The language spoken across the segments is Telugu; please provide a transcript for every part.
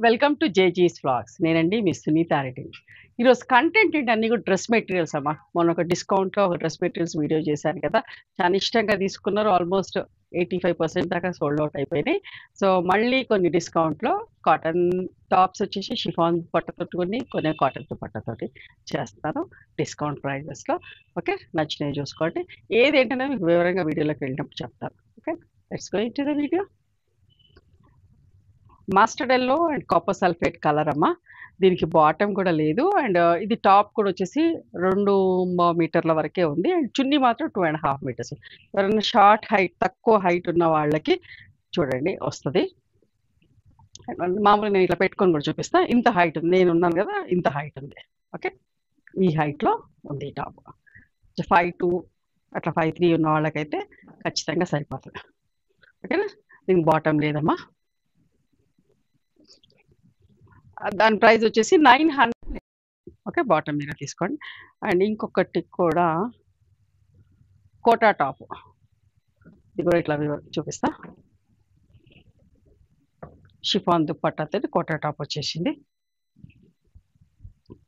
Welcome to జేజీస్ vlogs. నేనండి మీ సునీతారెడ్డి. ఈరోజు కంటెంట్ ఏంటి అన్నీ కూడా డ్రెస్ మెటీరియల్స్ అమ్మా. మొన్న ఒక డిస్కౌంట్‌లో ఒక డ్రెస్ మెటీరియల్స్ వీడియో చేశాను కదా! చాలా ఇష్టంగా తీసుకున్నారు. ఆల్మోస్ట్ 85% దాకా సోల్డ్ ఔట్ అయిపోయినాయి. సో, మళ్ళీ కొన్ని డిస్కౌంట్‌లో కాటన్ టాప్స్ వచ్చేసి షిఫాన్ పట్టుతోటి కొన్ని కాటన్ దుపట్టాతోటి చేస్తాను. డిస్కౌంట్ ప్రైజెస్‌లో. ఓకే. నచ్చినవి చూసుకోండి. ఏదేంటనేది మీకు వివరంగా వీడియోలోకి వెళ్ళినప్పుడు చెప్తాను. Okay. Let's go into the video. Mustard yellow and copper sulphate colour అమ్మా. దీనికి బాటమ్ కూడా లేదు. అండ్ ఇది టాప్ కూడా వచ్చేసి 2 మీటర్ల వరకే ఉంది. అండ్ చున్నీ మాత్రం 2½ మీటర్స్. ఎవరైనా షార్ట్ హైట్, తక్కువ హైట్ ఉన్న వాళ్ళకి చూడండి వస్తది. మామూలుగా నేను ఇట్లా పెట్టుకొని కూడా చూపిస్తా. ఇంత హైట్ ఉంది. నేనున్నాను కదా! ఇంత హైట్ ఉంది. ఓకే. ఈ హైట్‌లో ఉంది ఈ టాప్. 5'2" అట్లా 5'3" ఉన్న వాళ్ళకైతే ఖచ్చితంగా సరిపోతది. ఓకేనా? దీనికి బాటమ్ లేదమ్మా. దాని ప్రైస్ వచ్చేసి 900. ఓకే. బాటమ్ మీరే తీసుకోండి. అండ్ ఇంకొకటి కూడా కోటా టాప్. ఇది కూడా ఇట్లా చూపిస్తా. షిఫాన్ దుపట్టాతోటి కోటా టాప్ వచ్చేసింది.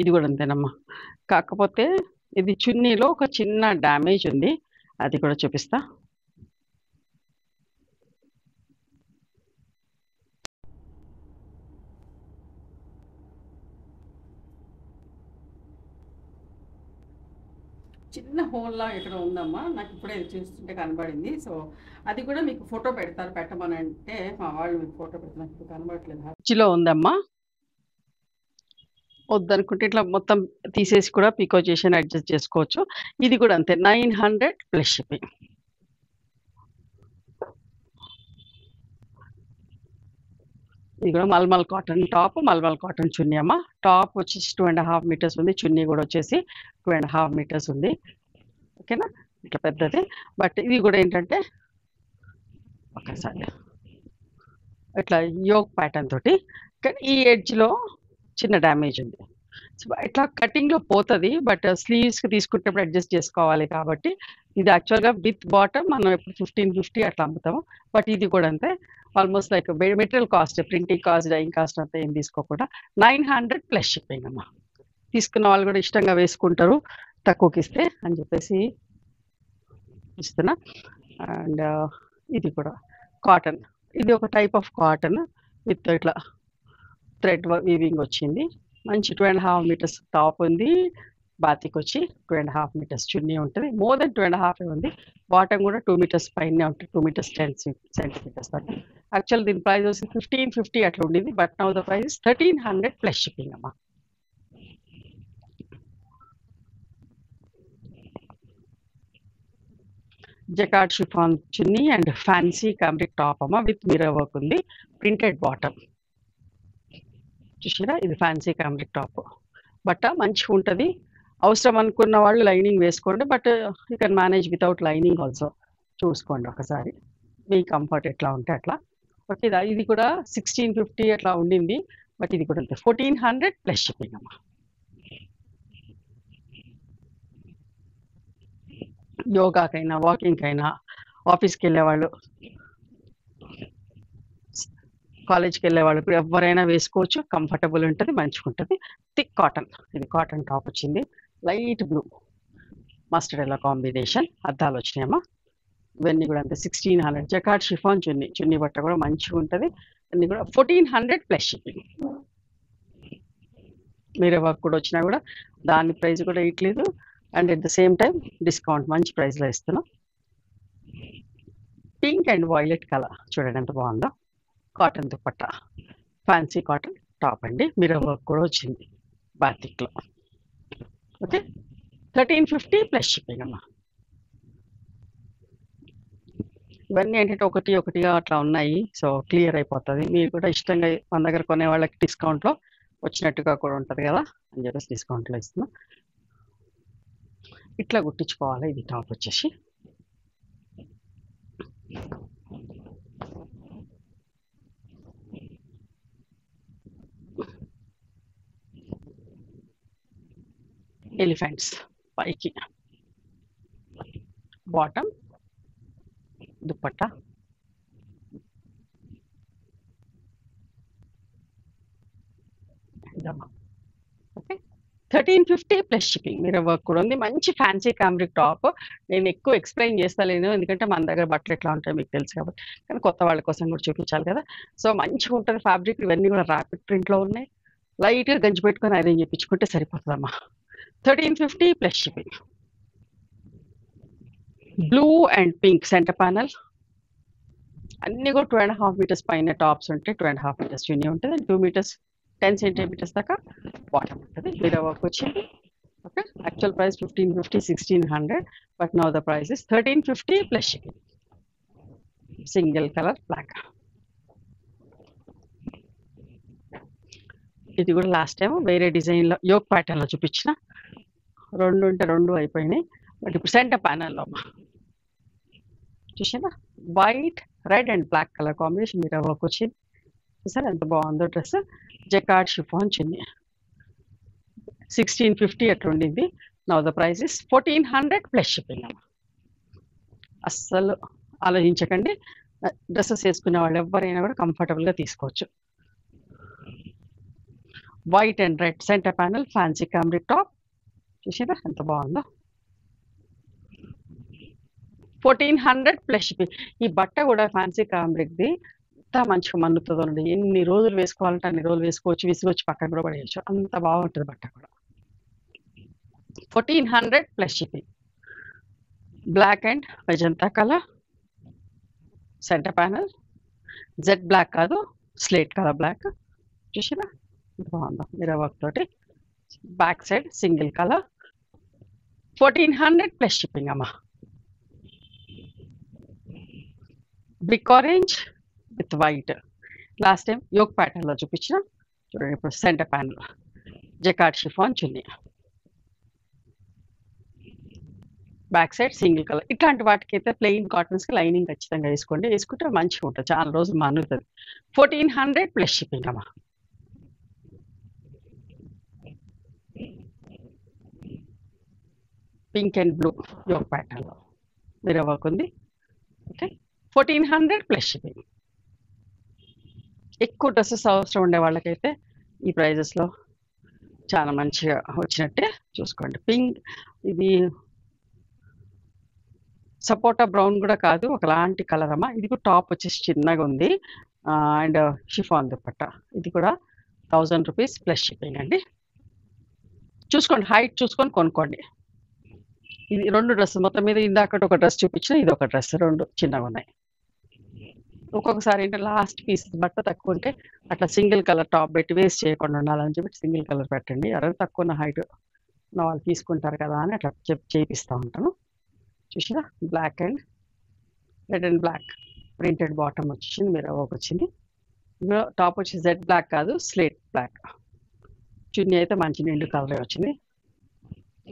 ఇది కూడా అంతేనమ్మా. కాకపోతే ఇది చున్నీలో ఒక చిన్న డ్యామేజ్ ఉంది. అది కూడా చూపిస్తా. చిన్న హోల్‌లా ఎక్కడో ఉందమ్మా. నాకు ఇప్పుడే చూస్తుంటే కనబడింది. సో, అది కూడా మీకు ఫోటో పెడతారు. పెట్టమనంటే మా వాళ్ళు మీకు ఫోటో పెడతారు. నాకు ఇప్పుడు కనబడట్లేదు. హచ్‌లో ఉందమ్మా. వద్దనుకుంటే ఇట్లా మొత్తం తీసేసి కూడా పీకో చేసి అడ్జస్ట్ చేసుకోవచ్చు. ఇది కూడా అంతే 900 ప్లస్ షిప్పింగ్. ఇది కూడా mulmul cotton top, mulmul cotton chunni అమ్మ. టాప్ వచ్చేసి 2½ మీటర్స్ ఉంది. చున్నీ కూడా వచ్చేసి 2½ మీటర్స్ ఉంది. ఓకేనా? ఇట్లా పెద్దది. బట్ ఇది కూడా ఏంటంటే ఒకసారి ఇట్లా యోక్ ప్యాటర్న్ తోటి. కానీ ఈ ఎడ్జ్‌లో చిన్న డ్యామేజ్ ఉంది. సో, ఇట్లా కటింగ్‌లో పోతది. బట్ స్లీవ్స్‌కి తీసుకునేటప్పుడు అడ్జస్ట్ చేసుకోవాలి కాబట్టి ఇది యాక్చువల్‌గా విత్ బాటమ్ మనం ఇప్పుడు 1550 అట్లా అమ్ముతాము. బట్ ఇది కూడా అంతే. Almost like material cost, printing cost, dyeing cost అంతా ఏం తీసుకోకుండా 900 ప్లస్ షిప్పింగ్ అమ్మ. తీసుకున్న వాళ్ళు కూడా ఇష్టంగా వేసుకుంటారు తక్కువకిస్తే అని చెప్పేసి ఇస్తున్నా. అండ్ ఇది కూడా కాటన్. ఇది ఒక టైప్ ఆఫ్ కాటన్ విత్ ఇట్లా థ్రెడ్ వీవింగ్ వచ్చింది. మంచి 2½ మీటర్స్ టాప్ ఉంది. బాతిక్ వచ్చి 2½ మీటర్స్ చున్నీ ఉంటుంది. మోర్ దెన్ 2½ ఉంది. బాటమ్ కూడా 2 మీటర్స్ పైనే ఉంటుంది. 2 మీటర్స్ 10 సెంటీమీటర్స్ దాకా. యాక్చువల్ దీని ప్రైస్ వచ్చి 1550 అట్లా ఉండింది. But now the price 1300 plus shipping అమ్మా. Jacquard chiffon chunni and fancy cambric top అమ్మ విత్ మిర్రర్ వర్క్ ఉంది. Printed bottom. చూసారా? ఇది ఫ్యాన్సీ కాంబ్రిక్ టాప్. బట్ట మంచిగా ఉంటుంది. అవసరం అనుకున్న వాళ్ళు లైనింగ్ వేసుకోండి. But you can manage without lining also. చూసుకోండి ఒకసారి. మీ కంఫర్ట్ ఎట్లా ఉంటే అట్లా. ఓకే. ఇది కూడా 1650 అట్లా ఉండింది. బట్ ఇది కూడా అంతే 1400 ప్లస్ షిప్పింగ్ అమ్మా. యోగాకైనా, వాకింగ్‌కైనా, ఆఫీస్‌కి వెళ్ళేవాళ్ళు, కాలేజ్‌కి వెళ్ళేవాళ్ళు కూడా ఎవరైనా వేసుకోవచ్చు. కంఫర్టబుల్ ఉంటుంది. మంచిగా ఉంటుంది. Thick cotton. ఇది కాటన్ టాప్ వచ్చింది. Light blue mustard yellow combination. అద్దాలు వచ్చినాయమ్మా. ఇవన్నీ కూడా అంతే 1600. జకార్డ్ షిఫాన్ చున్నీ. చున్నీ బట్ట కూడా మంచిగా ఉంటుంది. అన్నీ కూడా 1400 ప్లస్ షిప్పింగ్. మీరే వర్క్ కూడా వచ్చినా కూడా దాని ప్రైస్ కూడా ఇట్లేదు. And at the same time discount మంచి ప్రైస్లో ఇస్తున్నాం. పింక్ అండ్ వైలెట్ కలర్ చూడండి ఎంత బాగుందో. Cotton dupatta. Fancy cotton top అండి. మిర్రర్ వర్క్ కూడా వచ్చింది బాతిక్లో. ఓకే. 1350 ప్లస్ షిప్పింగ్ అమ్మా. ఇవన్నీ ఏంటంటే ఒకటి ఒకటిగా అట్లా ఉన్నాయి. సో, క్లియర్ అయిపోతుంది. మీరు కూడా ఇష్టంగా మన దగ్గర కొనే వాళ్ళకి డిస్కౌంట్‌లో వచ్చినట్టుగా కూడా ఉంటుంది కదా అని చెప్పేసి డిస్కౌంట్లో ఇస్తున్నాం. ఇట్లా కుట్టించుకోవాలి. ఇది టాప్ వచ్చేసి ఎలిఫెంట్స్ పైకి బాటమ్ దుపట్టా ఉందమ్మా. Okay, 1350 plus shipping. Mirror work కూడా ఉంది. మంచి ఫ్యాన్సీ కాంబ్రిక్ టాప్. నేను ఎక్కువ ఎక్స్ప్లెయిన్ చేస్తలేను, ఎందుకంటే మన దగ్గర బట్టలు ఎట్లా ఉంటాయో మీకు తెలుసు కాబట్టి. కానీ కొత్త వాళ్ళ కోసం కూడా చూపించాలి కదా. సో మంచిగా ఉంటుంది ఫ్యాబ్రిక్. ఇవన్నీ కూడా ర్యాపిడ్ ప్రింట్లో ఉన్నాయి. లైట్గా గంజి పెట్టుకొని ఐరన్ చేయించుకుంటే సరిపోతుందమ్మా. 1350 plus shipping. Blue and pink centre panel. అన్నీ కూడా 2.5 మీటర్స్ పైన టాప్స్ ఉంటాయి. 2.5 మీటర్స్ చున్నీ ఉంటుంది. 2 మీటర్స్ 10 సెంటీమీటర్స్ దాకా బాటమ్ ఉంటుంది. మిర్రర్ వర్క్ వచ్చింది. Okay, actual price 1550, 1600, but now the price is 1350 plus shipping. Single colour black. ఇది కూడా లాస్ట్ టైం వేరే డిజైన్లో యోక్ ప్యాటర్న్లో చూపించిన. 2 ఉంటే 2 అయిపోయినాయి, బట్ ఇప్పుడు సెంటర్ ప్యానల్లో చూసారా, white red and black colour combination mirror work వచ్చింది. చూసారా ఎంత బాగుందో డ్రెస్. జకార్డ్ షిఫాన్ చున్నీ. 1650 అట్లా ఉండింది. Now the price is 1400 plus shipping అమ్మా. అస్సలు ఆలోచించకండి, డ్రెస్సెస్ వేసుకునే వాళ్ళు ఎవరైనా కూడా కంఫర్టబుల్గా తీసుకోవచ్చు. White and red centre panel fancy cambric top. చూసారా ఎంత బాగుందో. 1400 ప్లస్ షిప్పింగ్. ఈ బట్ట కూడా ఫ్యాన్సీ కాంబ్రిక్ది. ఎంత మంచిగా మన్నుతుందో అండి. ఎన్ని రోజులు వేసుకోవాలంటే అన్ని రోజులు వేసుకోవచ్చు. విసుగొచ్చి పక్కన కూడా పడేయచ్చు. అంత బాగుంటుంది బట్ట కూడా. 1400 plus shipping. Black and magenta colour centre panel. Jet black కాదు, స్లేట్ కలర్ బ్లాక్. చూసినా బాగుందా మిర్రర్ వర్క్ తోటి. Back side single colour. 1400 plus shipping అమ్మా. Brick orange with white. Last time yoke ప్యాటర్న్లో చూపించిన. చూడండి ఇప్పుడు centre panel jacquard chiffon chunni. Back side single colour. ఇట్లాంటి వాటికి అయితే ప్లెయిన్ కాటన్స్కి లైనింగ్ ఖచ్చితంగా వేసుకోండి. వేసుకుంటే మంచిగా ఉంటుంది, చాలా రోజులు మన్నుతుంది. 1400 ప్లస్ షిప్పింగ్ అమ్మా. పింక్ అండ్ బ్లూ యోక్ ప్యాటర్న్లో మిర్రర్ వర్క్ ఉంది. Okay, 1400 plus shipping. ఎక్కువ డ్రెస్సెస్ అవసరం ఉండే వాళ్ళకైతే ఈ ప్రైజెస్లో చాలా మంచిగా వచ్చినట్టే చూసుకోండి. పింక్, ఇది సపోటా బ్రౌన్ కూడా కాదు, ఒకలాంటి కలర్ అమ్మా. ఇది కూడా టాప్ వచ్చేసి చిన్నగా ఉంది అండ్ షిఫాన్ దుపట్టా. ఇది కూడా 1000 రూపీస్ ప్లస్ షిప్పింగ్ అండి. చూసుకోండి, హైట్ చూసుకొని కొనుక్కోండి. ఇది 2 డ్రెస్సులు మొత్తం మీద. ఇందాకటి ఒక డ్రెస్ చూపించిన, ఇది ఒక డ్రెస్. 2 చిన్నగా ఉన్నాయి. ఒక్కొక్కసారి ఏంటంటే లాస్ట్ పీస్ బట్ట తక్కువ ఉంటే అట్లా సింగిల్ కలర్ టాప్ పెట్టి వేస్ట్ చేయకుండా ఉండాలని చెప్పి సింగిల్ కలర్ పెట్టండి. ఎవరైనా తక్కువ ఉన్న హైట్ ఉన్న వాళ్ళు తీసుకుంటారు కదా అని అట్లా చేపిస్తూ ఉంటాను. చూసినా black and red and black printed bottom వచ్చింది. మిర్రర్ వర్క్ వచ్చింది. టాప్ వచ్చి జెడ్ బ్లాక్ కాదు, స్లేట్ బ్లాక్. చున్నీ అయితే మంచి నిండు కలరే వచ్చింది.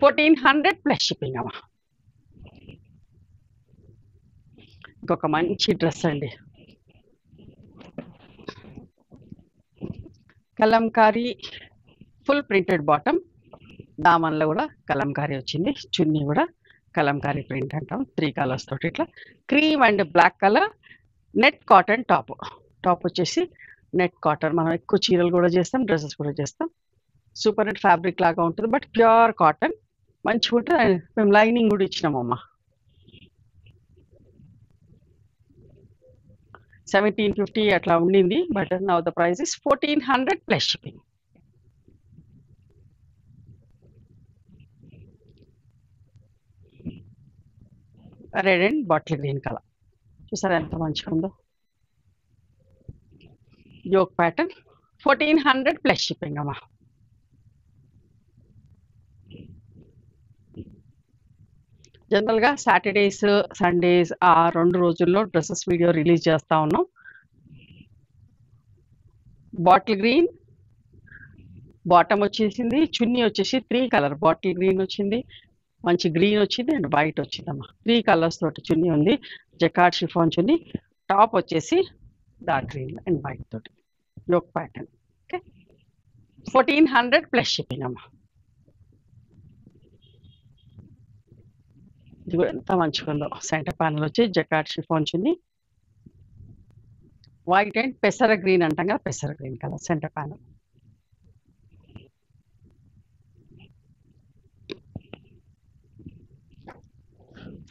1400 ప్లస్ షిప్పింగ్ అమ్మా. ఇంకొక మంచి డ్రెస్ అండి. Kalamkari full printed bottom. దామన్లో కూడా కలంకారీ వచ్చింది. చున్నీ కూడా కలంకారీ ప్రింట్ అంటాం. 3 కలర్స్ తోటి ఇట్లా cream and black colour net cotton top. Top వచ్చేసి నెట్ కాటన్. మనం ఎక్కువ చీరలు కూడా చేస్తాం, డ్రెస్సెస్ కూడా చేస్తాం. సూపర్ నెట్ ఫ్యాబ్రిక్ లాగా ఉంటుంది, బట్ ప్యూర్ కాటన్ మంచిగా ఉంటుంది. మేము లైనింగ్ కూడా ఇచ్చినామమ్మా. 1750 అట్లా ఉండింది, but now the price is 1400 plus shipping. Red and bottle green colour. చూసారా ఎంత మంచిగా ఉందో. Yoke pattern. 1400 ప్లస్ షిప్పింగ్ అమ్మా. జనరల్గా సాటర్డేస్ సండేస్ ఆ 2 రోజుల్లో డ్రెస్సెస్ వీడియో రిలీజ్ చేస్తూ ఉన్నాం. బాటిల్ గ్రీన్ బాటమ్ వచ్చేసింది. చున్నీ వచ్చేసి 3 కలర్. బాటిల్ గ్రీన్ వచ్చింది, మంచి గ్రీన్ వచ్చింది అండ్ వైట్ వచ్చిందమ్మా. 3 కలర్స్ తోటి చున్నీ ఉంది. జకార్డ్ షిఫాన్ చున్నీ. టాప్ వచ్చేసి డార్క్ గ్రీన్ అండ్ వైట్ తోటి yoke pattern. Okay, 1400 plus shipping అమ్మా. ఇది కూడా ఎంత మంచిగా ఉందో. సెంటర్ ప్యానల్ వచ్చి జకార్డ్ షిఫాన్ చున్నీ. వైట్ అండ్ పెసర గ్రీన్ అంటాం కదా, పెసర green colour centre panel.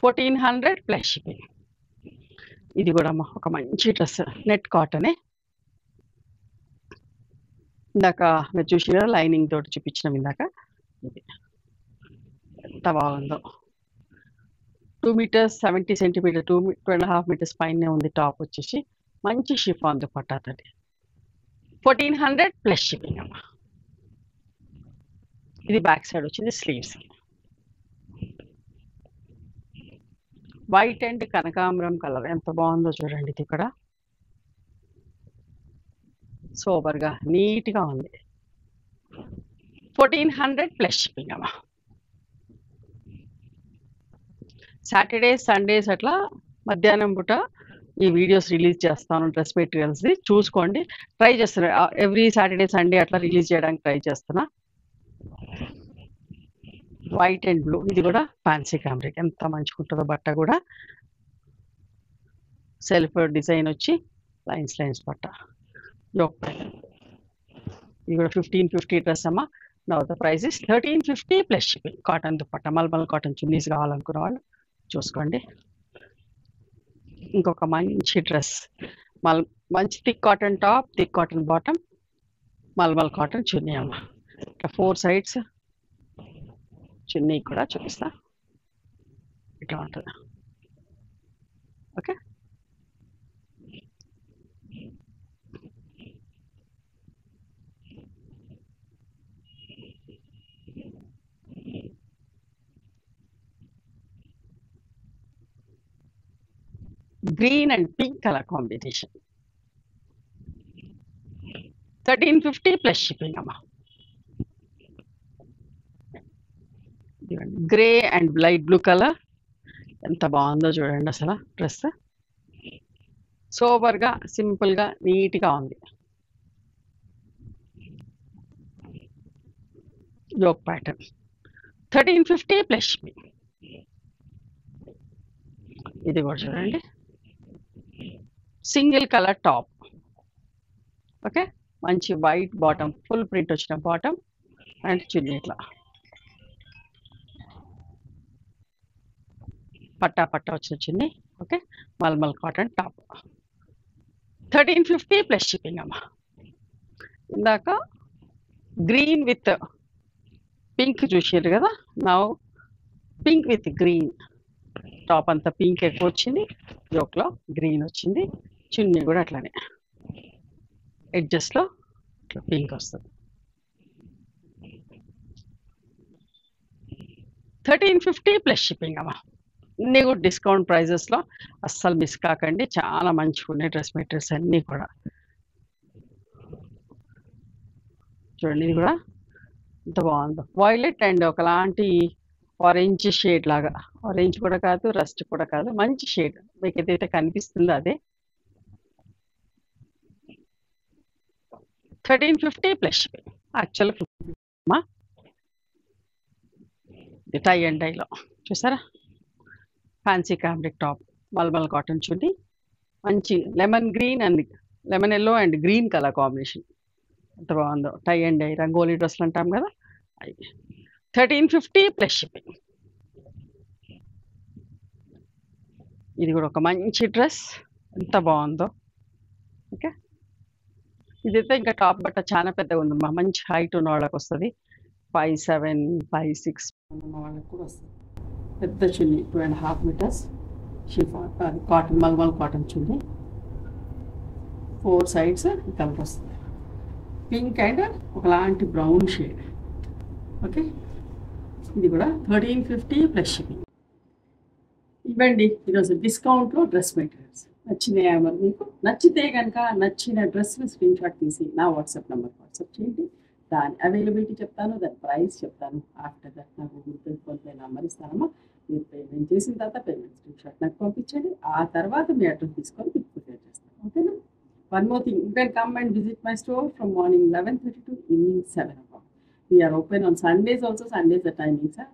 1400 plus shipping. ఇది కూడా ఒక మంచి డ్రెస్, నెట్ కాటనే. ఇందాక మీరు చూసినా లైనింగ్ తోటి చూపించినాం ఇందాక. ఇది ఎంత బాగుందో. 2 meters 70 centimeter, 2.5 meters పైనే ఉంది. టాప్ వచ్చేసి మంచి షిఫాన్ దుపట్టాతోటి 1400 ప్లస్ షిప్పింగ్ అమ్మా. ఇది బ్యాక్ సైడ్ వచ్చింది స్లీవ్స్. వైట్ అండ్ కనకాంబరం కలర్ ఎంత బాగుందో చూడండి. ఇది ఇక్కడ సూపర్గా నీట్గా ఉంది. 1400 ప్లస్ షిప్పింగ్ అమ్మా. సాటర్డే సండేస్ అట్లా మధ్యాహ్నం పూట ఈ వీడియోస్ రిలీజ్ చేస్తాను. డ్రెస్ మెటీరియల్స్ది చూసుకోండి. ట్రై చేస్తున్నా ఎవ్రీ సాటర్డే సండే అట్లా రిలీజ్ చేయడానికి ట్రై చేస్తున్నా. White and blue. ఇది కూడా ఫ్యాన్సీ క్యామ్రిక్. ఎంత మంచిగా ఉంటుందో బట్ట కూడా. సెల్ఫ్ డిజైన్ వచ్చి లైన్స్ బట్ట. యోక్ ఇది కూడా 1550 డ్రెస్ అమ్మా. Now the price is 1350 plus shipping. Cotton dupatta, mulmul cotton chunnis కావాలనుకున్న వాళ్ళు చూసుకోండి. ఇంకొక మంచి డ్రెస్, మంచి thick cotton top, thick cotton bottom, mulmul cotton chunni అమ్మ. ఇట్లా 4 sides చున్నీ కూడా చూపిస్తా. ఇట్లా ఉంటుంది. Okay, green and pink colour combination. 1350 plus shipping అమ్మా. Grey and light blue colour ఎంత బాగుందో చూడండి. అసలు డ్రెస్ సోబర్గా, సింపుల్గా, నీట్గా ఉంది. Yoke pattern 1350 plus shipping. ఇది కూడా చూడండి, సింగిల్ కలర్ టాప్. ఓకే, మంచి వైట్ బాటమ్, ఫుల్ ప్రింట్ వచ్చిన బాటమ్ అండ్ చున్నీ ఇట్లా పట్టా వచ్చిన chunni. Okay, mulmul cotton top 1350 plus shipping అమ్మా. ఇందాక గ్రీన్ విత్ పింక్ చూసారు కదా, నా పింక్ విత్ గ్రీన్. టాప్ అంతా పింక్ ఎక్కువ వచ్చింది, యోక్లో గ్రీన్ వచ్చింది, చున్నీ కూడా అట్లానే ఎడ్జస్ట్లో ఇట్లా పింక్ వస్తుంది. 1350 ప్లస్ షిప్పింగ్ అమ్మా. అన్నీ కూడా డిస్కౌంట్ ప్రైజెస్లో, అస్సలు మిస్ కాకండి. చాలా మంచిగా ఉన్నాయి డ్రెస్ మెటీరియల్స్ అన్నీ కూడా. చూడండి, ఇది కూడా ఎంత బాగుందో. వైలెట్ అండ్ ఒకలాంటి ఆరెంజ్ షేడ్ లాగా. ఆరెంజ్ కూడా కాదు, రస్ట్ కూడా కాదు, మంచి షేడ్. మీకు ఏదైతే కనిపిస్తుందో అదే. 1350 ప్లస్ షిప్పింగ్. యాక్చువల్ 50 అమ్మా. ఇది టై అండ్ డైలో చూసారా, fancy cambric top, mulmul cotton chunni, మంచి lemon green and lemon yellow and green colour combination. ఎంత బాగుందో. టై అండ్ డై రంగోలీ డ్రెస్లు అంటాం కదా అవి. 1350 ప్లస్ షిప్పింగ్. ఇది కూడా ఒక మంచి డ్రెస్, ఎంత బాగుందో. ఓకే, ఇదైతే ఇంకా టాప్ బట్ట చాలా పెద్దగా ఉందమ్మా. మంచి హైట్ ఉన్న వాళ్ళకి వస్తుంది. 5'7", 5'6" ఉన్న వాళ్ళకి కూడా వస్తుంది. పెద్ద chunni 2.5 meters chiffon, cotton, mulmul cotton chunni. 4 sides colour వస్తుంది, పింక్ అండ్ ఒకలాంటి బ్రౌన్ షేడ్. ఓకే, ఇది కూడా 1350 ప్లస్ షిప్పింగ్. ఇవ్వండి ఈరోజు డిస్కౌంట్లో డ్రెస్ మెటీరియల్స్. నచ్చినాయా మరి మీకు? నచ్చితే కనుక నచ్చిన డ్రెస్ని స్క్రీన్ షాట్ తీసి నా వాట్సాప్ నెంబర్ వాట్సాప్ చేయండి. దాని అవైలబిలిటీ చెప్తాను, దాని ప్రైస్ చెప్తాను. ఆఫ్టర్ దట్ నాకు గూగుల్ పే, ఫోన్పే నెంబర్ ఇస్తానమ్మా. మీరు పేమెంట్ చేసిన తర్వాత పేమెంట్ స్క్రీన్ షాట్ నాకు పంపించండి. ఆ తర్వాత మీ అడ్రస్ తీసుకొని మీకు ప్రిపేర్ చేస్తాను. ఓకేనా? One more thing, you can come and visit my store from morning 11:30 to evening 7 o'clock. We are open on Sundays also. Sundays the timings are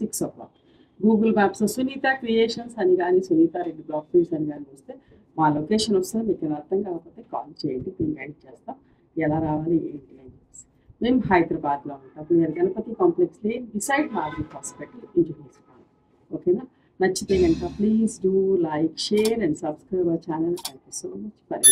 6 o'clock. Google మ్యాప్స్లో సునీత క్రియేషన్స్ అని కానీ, సునీత రెడ్డి బ్లాక్ ఫీడ్స్ అని కానీ వస్తే మా లొకేషన్ వస్తుంది. మీకు అర్థం కాకపోతే కాల్ చేయండి, మేము గైడ్ చేస్తాం ఎలా రావాలి ఏంటి అని చెప్పేసి. మేము హైదరాబాద్లో ఉంటాం, near Ganapathi complex lane, beside Madhavi hospital, engineers. ఓకేనా? నచ్చితే కనుక please do like, share and subscribe our channel. Thank you so much for